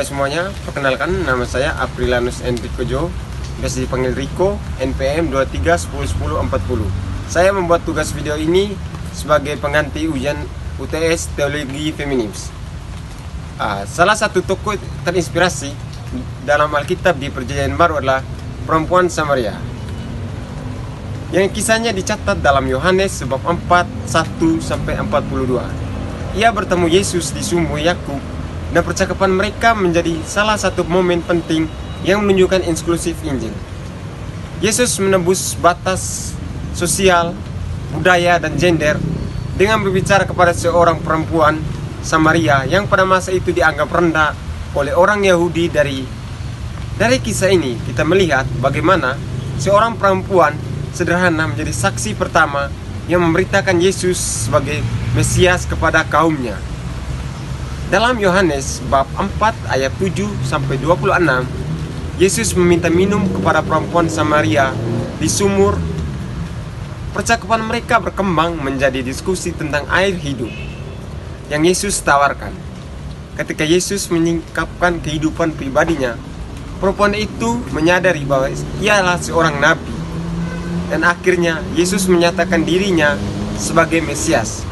Hai semuanya, perkenalkan nama saya Aprilanus Enrico Jo, biasa dipanggil Rico, NPM 23101040. Saya membuat tugas video ini sebagai pengganti ujian UTS Teologi Feminis. Salah satu tokoh terinspirasi dalam Alkitab di Perjanjian Baru adalah perempuan Samaria, yang kisahnya dicatat dalam Yohanes bab 4, 1-42. Ia bertemu Yesus di sumur Yakub, dan percakapan mereka menjadi salah satu momen penting yang menunjukkan inklusif Injil. Yesus menembus batas sosial, budaya, dan gender dengan berbicara kepada seorang perempuan Samaria yang pada masa itu dianggap rendah oleh orang Yahudi. Dari kisah ini kita melihat bagaimana seorang perempuan sederhana menjadi saksi pertama yang memberitakan Yesus sebagai Mesias kepada kaumnya. Dalam Yohanes bab 4 ayat 7-26, Yesus meminta minum kepada perempuan Samaria di sumur. Percakapan mereka berkembang menjadi diskusi tentang air hidup yang Yesus tawarkan. Ketika Yesus menyingkapkan kehidupan pribadinya, perempuan itu menyadari bahwa ialah seorang nabi, dan akhirnya Yesus menyatakan dirinya sebagai Mesias.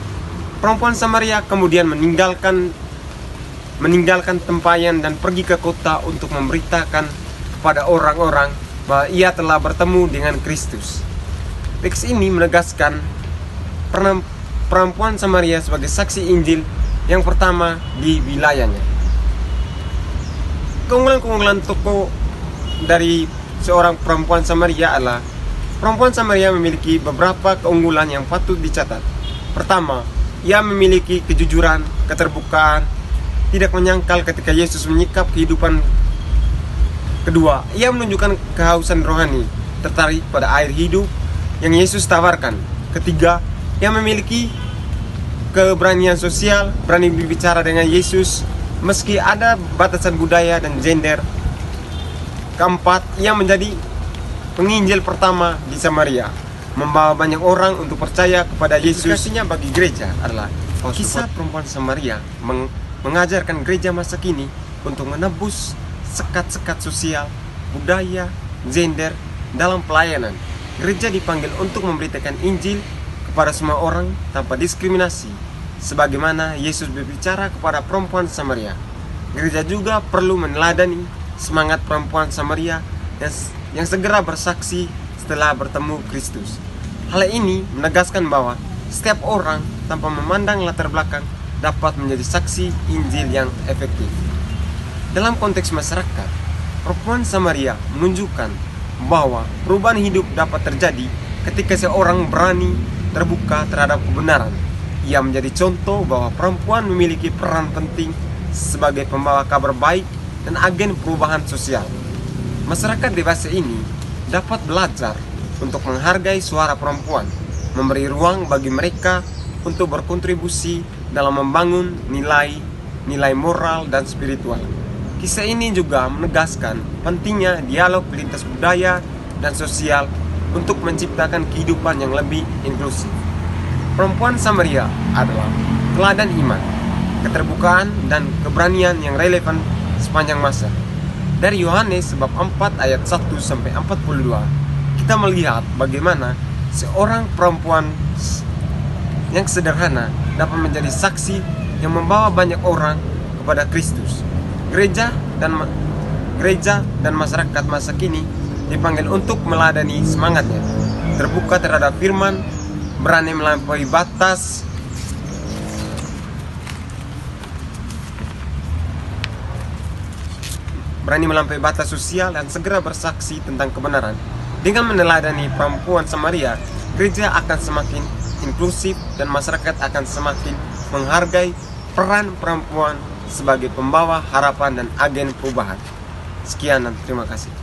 Perempuan Samaria kemudian meninggalkan tempayan dan pergi ke kota untuk memberitakan kepada orang-orang bahwa ia telah bertemu dengan Kristus. Teks ini menegaskan perempuan Samaria sebagai saksi Injil yang pertama di wilayahnya. Keunggulan-keunggulan tokoh dari seorang perempuan Samaria adalah perempuan Samaria memiliki beberapa keunggulan yang patut dicatat. Pertama, ia memiliki kejujuran, keterbukaan, tidak menyangkal ketika Yesus menyikap kehidupan. Kedua, ia menunjukkan kehausan rohani, tertarik pada air hidup yang Yesus tawarkan. Ketiga, ia memiliki keberanian sosial, berani berbicara dengan Yesus meski ada batasan budaya dan gender. Keempat, ia menjadi penginjil pertama di Samaria, membawa banyak orang untuk percaya kepada Yesus. Implikasinya bagi gereja adalah kisah perempuan Samaria mengajarkan gereja masa kini untuk menebus sekat-sekat sosial, budaya, gender dalam pelayanan. Gereja dipanggil untuk memberitakan Injil kepada semua orang tanpa diskriminasi, sebagaimana Yesus berbicara kepada perempuan Samaria. Gereja juga perlu meneladani semangat perempuan Samaria yang segera bersaksi setelah bertemu Kristus. Hal ini menegaskan bahwa setiap orang tanpa memandang latar belakang dapat menjadi saksi Injil yang efektif. Dalam konteks masyarakat, perempuan Samaria menunjukkan bahwa perubahan hidup dapat terjadi ketika seorang berani terbuka terhadap kebenaran. Ia menjadi contoh bahwa perempuan memiliki peran penting sebagai pembawa kabar baik dan agen perubahan sosial. Masyarakat dewasa ini dapat belajar untuk menghargai suara perempuan, memberi ruang bagi mereka untuk berkontribusi dalam membangun nilai moral dan spiritual. Kisah ini juga menegaskan pentingnya dialog lintas budaya dan sosial untuk menciptakan kehidupan yang lebih inklusif. Perempuan Samaria adalah teladan iman, keterbukaan, dan keberanian yang relevan sepanjang masa. Dari Yohanes bab 4 ayat 1-42, kita melihat bagaimana seorang perempuan yang sederhana dapat menjadi saksi yang membawa banyak orang kepada Kristus. Gereja dan masyarakat masa kini dipanggil untuk meladani semangatnya, terbuka terhadap firman, berani melampaui batas sosial, dan segera bersaksi tentang kebenaran. Dengan meneladani perempuan Samaria, gereja akan semakin inklusif dan masyarakat akan semakin menghargai peran perempuan sebagai pembawa harapan dan agen perubahan. Sekian dan terima kasih.